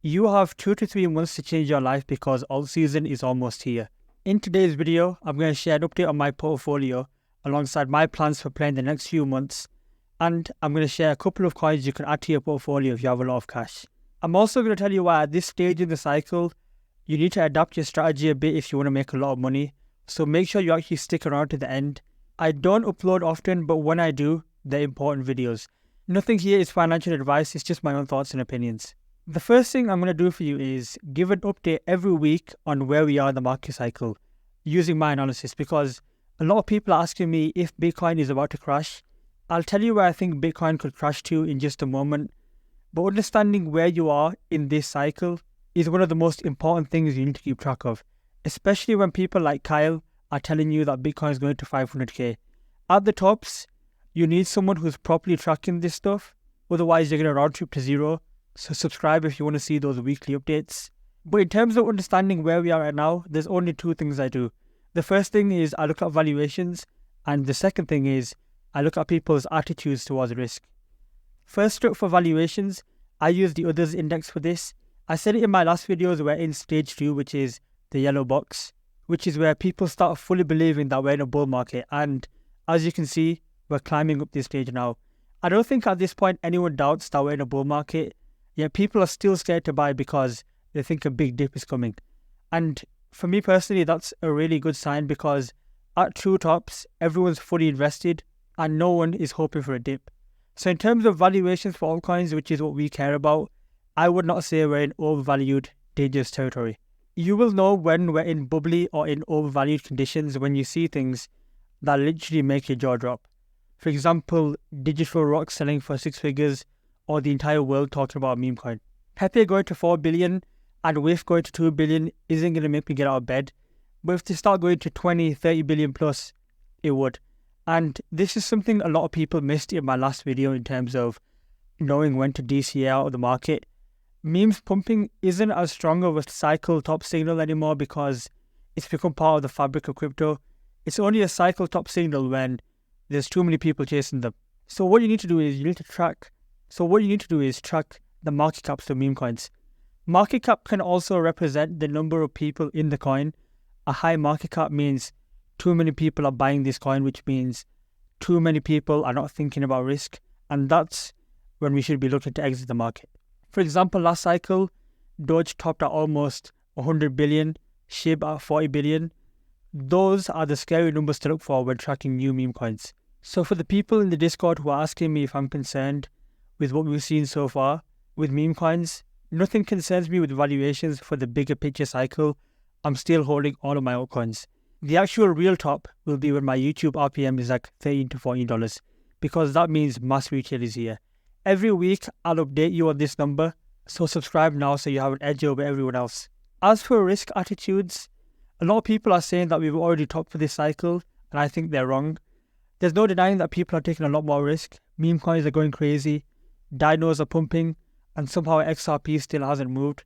You have 2 to 3 months to change your life because alt season is almost here. In today's video, I'm going to share an update on my portfolio alongside my plans for playing the next few months, and I'm going to share a couple of coins you can add to your portfolio if you have a lot of cash. I'm also going to tell you why at this stage in the cycle, you need to adapt your strategy a bit if you want to make a lot of money, so make sure you actually stick around to the end. I don't upload often, but when I do, they're important videos. Nothing here is financial advice, it's just my own thoughts and opinions. The first thing I'm going to do for you is give an update every week on where we are in the market cycle using my analysis, because a lot of people are asking me if Bitcoin is about to crash. I'll tell you where I think Bitcoin could crash to in just a moment, but understanding where you are in this cycle is one of the most important things you need to keep track of, especially when people like Kyle are telling you that Bitcoin is going to 500k. At the tops, you need someone who's properly tracking this stuff, otherwise you're going to round trip to zero. So subscribe if you want to see those weekly updates. But in terms of understanding where we are right now, there's only two things I do. The first thing is I look at valuations, and the second thing is I look at people's attitudes towards risk. First up for valuations, I use the others index for this. I said it in my last videos, we're in stage 2, which is the yellow box, which is where people start fully believing that we're in a bull market, and as you can see, we're climbing up this stage now. I don't think at this point anyone doubts that we're in a bull market. Yet people are still scared to buy because they think a big dip is coming. And for me personally, that's a really good sign, because at true tops, everyone's fully invested and no one is hoping for a dip. So in terms of valuations for altcoins, which is what we care about, I would not say we're in overvalued, dangerous territory. You will know when we're in bubbly or in overvalued conditions when you see things that literally make your jaw drop. For example, Digital Rock selling for 6 figures, or the entire world talking about a meme coin. Pepe going to 4 billion and WIF going to 2 billion isn't going to make me get out of bed. But if they start going to 20, 30 billion plus, it would. And this is something a lot of people missed in my last video in terms of knowing when to DCA out of the market. Memes pumping isn't as strong of a cycle top signal anymore because it's become part of the fabric of crypto. It's only a cycle top signal when there's too many people chasing them. So what you need to do is track the market caps of meme coins. Market cap can also represent the number of people in the coin. A high market cap means too many people are buying this coin, which means too many people are not thinking about risk, and that's when we should be looking to exit the market. For example, last cycle, Doge topped at almost 100 billion, SHIB at 40 billion. Those are the scary numbers to look for when tracking new meme coins. So for the people in the Discord who are asking me if I'm concerned with what we've seen so far with meme coins, nothing concerns me with valuations for the bigger picture cycle. I'm still holding all of my altcoins. The actual real top will be when my YouTube RPM is like $13 to $14, because that means mass retail is here. Every week I'll update you on this number, so subscribe now so you have an edge over everyone else. As for risk attitudes, a lot of people are saying that we've already topped for this cycle, and I think they're wrong. There's no denying that people are taking a lot more risk. Meme coins are going crazy. Dinos are pumping, and somehow XRP still hasn't moved.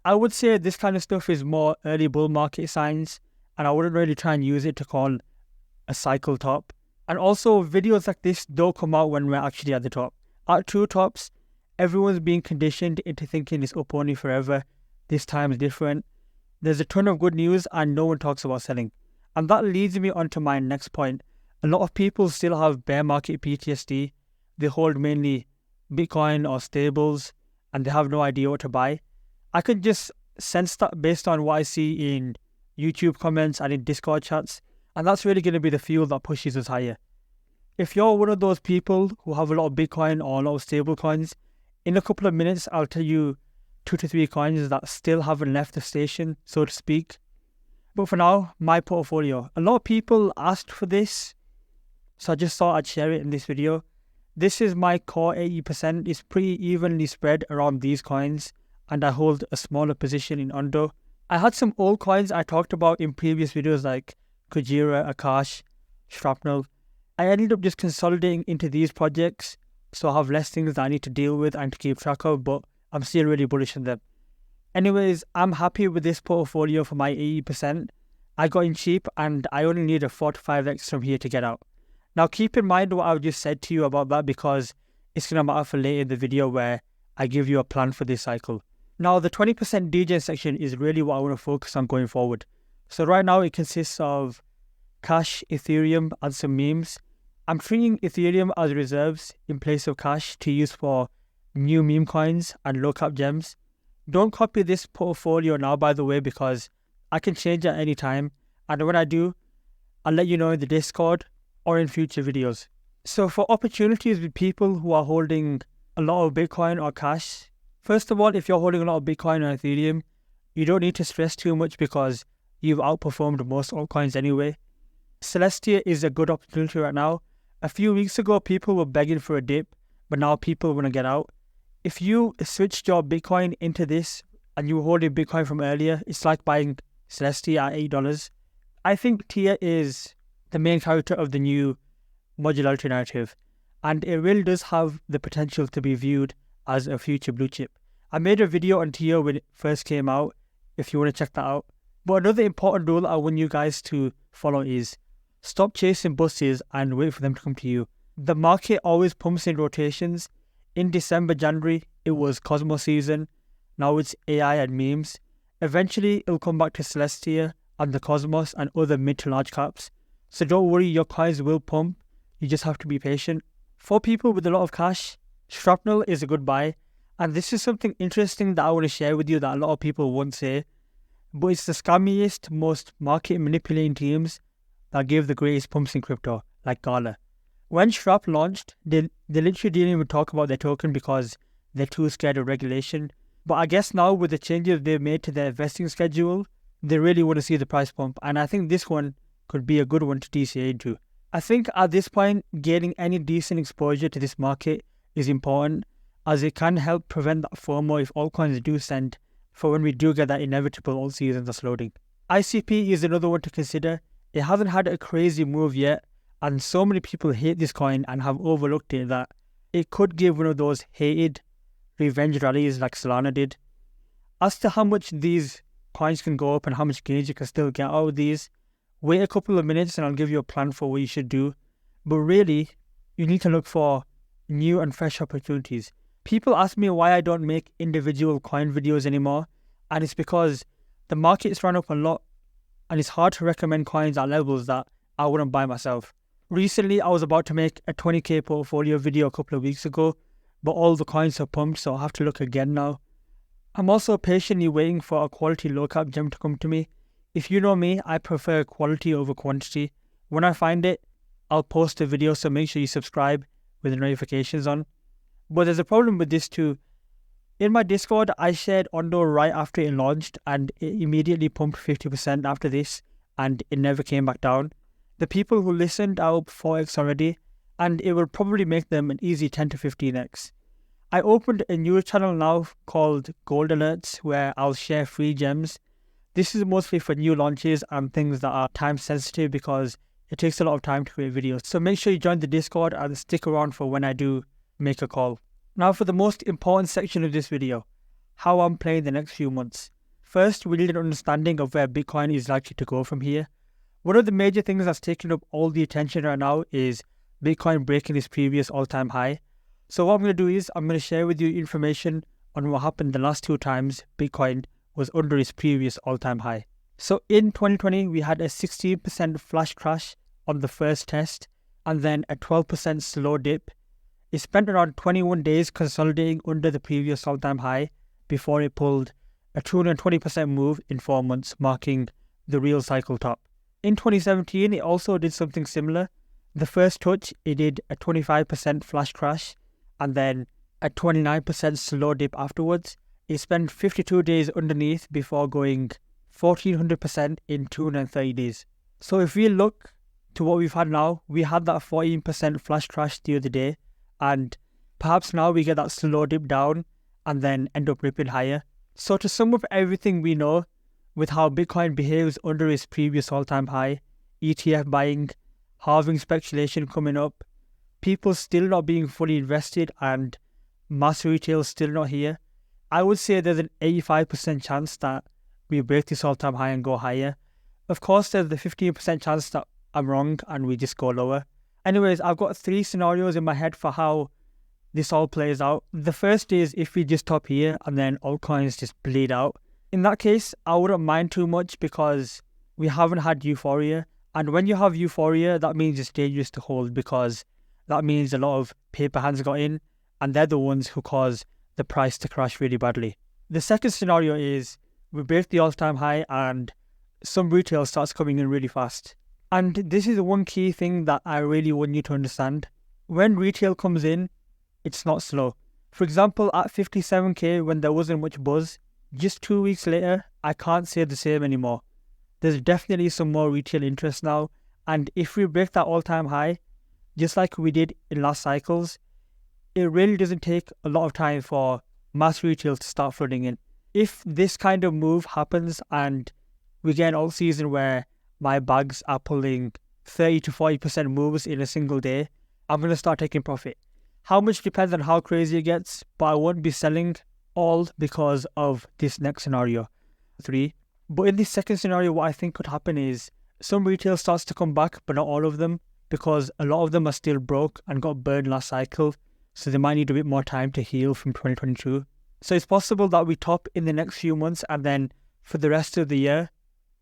I would say this kind of stuff is more early bull market signs, and I wouldn't really try and use it to call a cycle top. And also, videos like this don't come out when we're actually at the top. At true tops, everyone's being conditioned into thinking it's up only forever. This time is different. There's a ton of good news and no one talks about selling. And that leads me on to my next point. A lot of people still have bear market PTSD. They hold mainly Bitcoin or stables, and they have no idea what to buy. I can just sense that based on what I see in YouTube comments and in Discord chats, and that's really going to be the fuel that pushes us higher. If you're one of those people who have a lot of Bitcoin or a lot of stable coins, in a couple of minutes I'll tell you 2 to 3 coins that still haven't left the station, so to speak. But for now, my portfolio. A lot of people asked for this, so I just thought I'd share it in this video. This is my core 80%. It's pretty evenly spread around these coins, and I hold a smaller position in Undo. I had some old coins I talked about in previous videos like Kujira, Akash, Shrapnel. I ended up just consolidating into these projects, so I have less things that I need to deal with and to keep track of, but I'm still really bullish on them. Anyways, I'm happy with this portfolio for my 80%. I got in cheap and I only need a 4 to 5x from here to get out. Now keep in mind what I've just said to you about that, because it's going to matter for later in the video where I give you a plan for this cycle. Now, the 20% DJ section is really what I want to focus on going forward. So right now it consists of cash, Ethereum, and some memes. I'm treating Ethereum as reserves in place of cash to use for new meme coins and low cap gems. Don't copy this portfolio now, by the way, because I can change at any time. And when I do, I'll let you know in the Discord or in future videos. So for opportunities with people who are holding a lot of Bitcoin or cash, first of all, if you're holding a lot of Bitcoin or Ethereum, you don't need to stress too much because you've outperformed most altcoins anyway. Celestia is a good opportunity right now. A few weeks ago, people were begging for a dip, but now people want to get out. If you switched your Bitcoin into this and you were holding Bitcoin from earlier, it's like buying Celestia at $8. I think Tia is the main character of the new modularity narrative, and it really does have the potential to be viewed as a future blue chip. I made a video on Tia when it first came out, if you want to check that out. But another important rule I want you guys to follow is stop chasing buses and wait for them to come to you. The market always pumps in rotations. In December, January, it was Cosmos season. Now it's AI and memes. Eventually, it'll come back to Celestia and the Cosmos and other mid to large caps. So don't worry, your coins will pump. You just have to be patient. For people with a lot of cash, Shrapnel is a good buy. And this is something interesting that I want to share with you that a lot of people won't say. But it's the scammiest, most market manipulating teams that give the greatest pumps in crypto, like Gala. When Shrap launched, they literally didn't even talk about their token because they're too scared of regulation. But I guess now with the changes they've made to their vesting schedule, they really want to see the price pump. And I think this one could be a good one to DCA into. I think at this point, gaining any decent exposure to this market is important, as it can help prevent that FOMO if altcoins do send for when we do get that inevitable alt season that's loading. ICP is another one to consider. It hasn't had a crazy move yet, and so many people hate this coin and have overlooked it that it could give one of those hated revenge rallies like Solana did. As to how much these coins can go up and how much gains you can still get out of these, wait a couple of minutes and I'll give you a plan for what you should do. But really, you need to look for new and fresh opportunities. People ask me why I don't make individual coin videos anymore, and it's because the market's run up a lot and it's hard to recommend coins at levels that I wouldn't buy myself. Recently, I was about to make a 20k portfolio video a couple of weeks ago, but all the coins are pumped, so I'll have to look again now. I'm also patiently waiting for a quality low cap gem to come to me. If you know me, I prefer quality over quantity. When I find it, I'll post a video, so make sure you subscribe with the notifications on. But there's a problem with this too. In my Discord, I shared Ondo right after it launched and it immediately pumped 50% after this and it never came back down. The people who listened are up 4x already and it will probably make them an easy 10 to 15x. I opened a new channel now called Gold Alerts where I'll share free gems. This is mostly for new launches and things that are time sensitive because it takes a lot of time to create videos. So make sure you join the Discord and stick around for when I do make a call. Now for the most important section of this video, how I'm playing the next few months. First, we need an understanding of where Bitcoin is likely to go from here. One of the major things that's taking up all the attention right now is Bitcoin breaking its previous all-time high. So what I'm going to do is I'm going to share with you information on what happened the last two times Bitcoin was under its previous all-time high. So in 2020, we had a 16% flash crash on the first test and then a 12% slow dip. It spent around 21 days consolidating under the previous all-time high before it pulled a 220% move in 4 months, marking the real cycle top. In 2017, it also did something similar. The first touch, it did a 25% flash crash and then a 29% slow dip afterwards. It spent 52 days underneath before going 1400% in 230 days. So if we look to what we've had now, we had that 14% flash crash the other day, and perhaps now we get that slow dip down and then end up ripping higher. So to sum up everything we know with how Bitcoin behaves under its previous all-time high, ETF buying, halving speculation coming up, people still not being fully invested and mass retail still not here, I would say there's an 85% chance that we break this all-time high and go higher. Of course, there's the 15% chance that I'm wrong and we just go lower. Anyways, I've got 3 scenarios in my head for how this all plays out. The first is if we just top here and then altcoins just bleed out. In that case, I wouldn't mind too much because we haven't had euphoria. And when you have euphoria, that means it's dangerous to hold because that means a lot of paper hands got in and they're the ones who cause the price to crash really badly. The second scenario is we break the all-time high and some retail starts coming in really fast. And this is the one key thing that I really want you to understand. When retail comes in, it's not slow. For example, at 57k when there wasn't much buzz, just 2 weeks later, I can't say the same anymore. There's definitely some more retail interest now. And if we break that all-time high, just like we did in last cycles, it really doesn't take a lot of time for mass retail to start flooding in. If this kind of move happens and we get an alt season where my bags are pulling 30 to 40% moves in a single day, I'm going to start taking profit. How much depends on how crazy it gets, but I won't be selling all because of this next scenario 3. But in this second scenario, what I think could happen is some retail starts to come back, but not all of them, because a lot of them are still broke and got burned last cycle, so they might need a bit more time to heal from 2022. So it's possible that we top in the next few months and then for the rest of the year,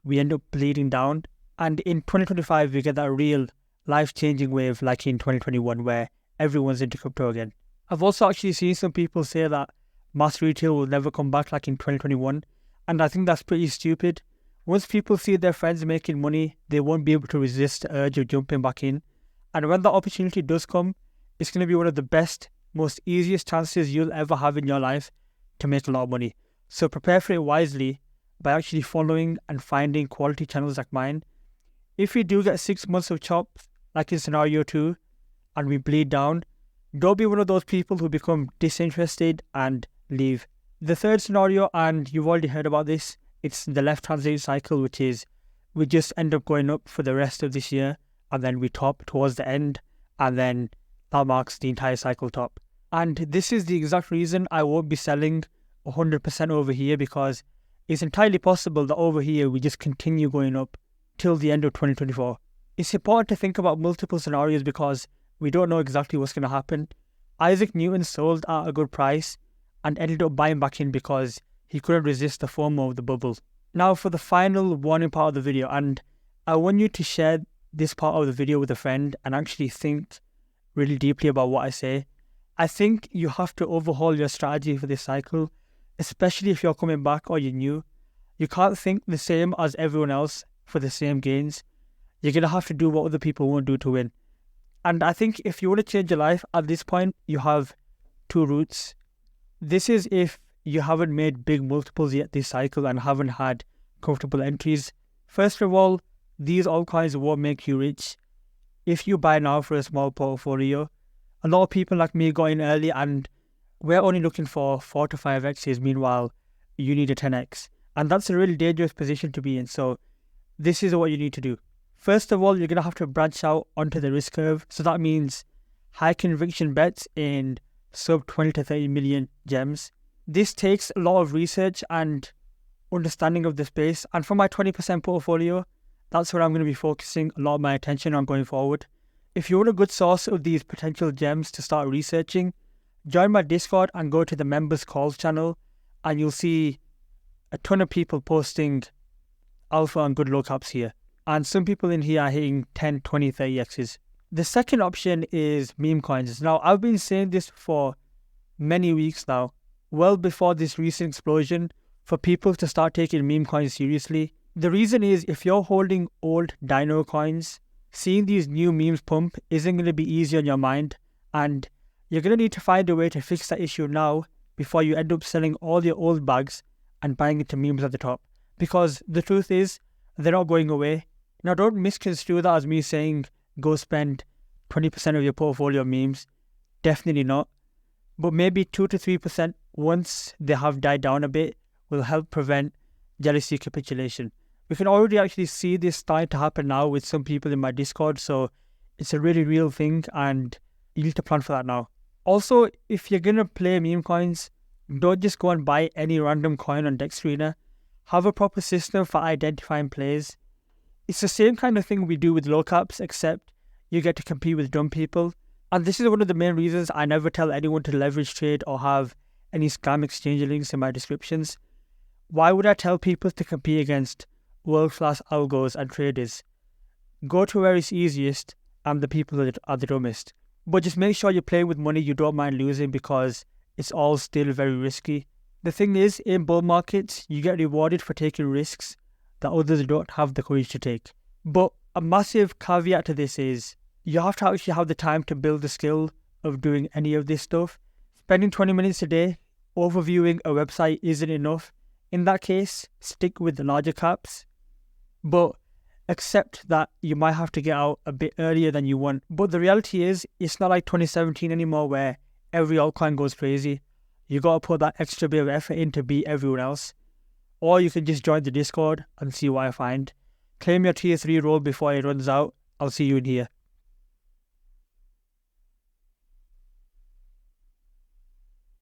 we end up bleeding down. And in 2025, we get that real life-changing wave like in 2021 where everyone's into crypto again. I've also actually seen some people say that mass retail will never come back like in 2021. And I think that's pretty stupid. Once people see their friends making money, they won't be able to resist the urge of jumping back in. And when that opportunity does come, it's going to be one of the best, most easiest chances you'll ever have in your life to make a lot of money. So prepare for it wisely by actually following and finding quality channels like mine. If we do get 6 months of chop, like in scenario 2, and we bleed down, don't be one of those people who become disinterested and leave. The third scenario, and you've already heard about this, it's the left translation cycle, which is we just end up going up for the rest of this year and then we top towards the end and then that marks the entire cycle top. And this is the exact reason I won't be selling 100% over here, because it's entirely possible that over here we just continue going up till the end of 2024. It's important to think about multiple scenarios because we don't know exactly what's going to happen. Isaac Newton sold at a good price and ended up buying back in because he couldn't resist the FOMO of the bubble. Now for the final warning part of the video, and I want you to share this part of the video with a friend and actually think really deeply about what I say. I think you have to overhaul your strategy for this cycle, especially if you're coming back or you're new. You can't think the same as everyone else for the same gains. You're going to have to do what other people won't do to win. And I think if you want to change your life at this point, you have 2 routes. This is if you haven't made big multiples yet this cycle and haven't had comfortable entries. First of all, these altcoins won't make you rich. If you buy now for a small portfolio, a lot of people like me got in early and we're only looking for 4 to 5 X's, meanwhile you need a 10X. And that's a really dangerous position to be in. So this is what you need to do. First of all, you're going to have to branch out onto the risk curve. So that means high conviction bets in sub 20 to 30 million gems. This takes a lot of research and understanding of the space. And for my 20% portfolio, that's where I'm going to be focusing a lot of my attention on going forward. If you want a good source of these potential gems to start researching, join my Discord and go to the members calls channel and you'll see a ton of people posting alpha and good low caps here. And some people in here are hitting 10, 20, 30 X's. The second option is meme coins. Now, I've been saying this for many weeks now, well before this recent explosion, for people to start taking meme coins seriously. The reason is if you're holding old dino coins, seeing these new memes pump isn't going to be easy on your mind, and you're going to need to find a way to fix that issue now before you end up selling all your old bags and buying into memes at the top. Because the truth is, they're not going away. Now, don't misconstrue that as me saying go spend 20% of your portfolio on memes. Definitely not. But maybe 2 to 3% once they have died down a bit will help prevent jealousy capitulation. We can already actually see this starting to happen now with some people in my Discord, so it's a really real thing and you need to plan for that now. Also, if you're going to play meme coins, don't just go and buy any random coin on Dexarena. Have a proper system for identifying plays. It's the same kind of thing we do with low caps, except you get to compete with dumb people. And this is one of the main reasons I never tell anyone to leverage trade or have any scam exchange links in my descriptions. Why would I tell people to compete against world-class algos and traders? Go to where it's easiest and the people that are the dumbest. But just make sure you're playing with money you don't mind losing, because it's all still very risky. The thing is, in bull markets, you get rewarded for taking risks that others don't have the courage to take. But a massive caveat to this is, you have to actually have the time to build the skill of doing any of this stuff. Spending 20 minutes a day overviewing a website isn't enough. In that case, stick with the larger caps. But accept that you might have to get out a bit earlier than you want. But the reality is, it's not like 2017 anymore where every altcoin goes crazy. You got to put that extra bit of effort in to beat everyone else. Or you can just join the Discord and see what I find. Claim your tier 3 role before it runs out. I'll see you in here.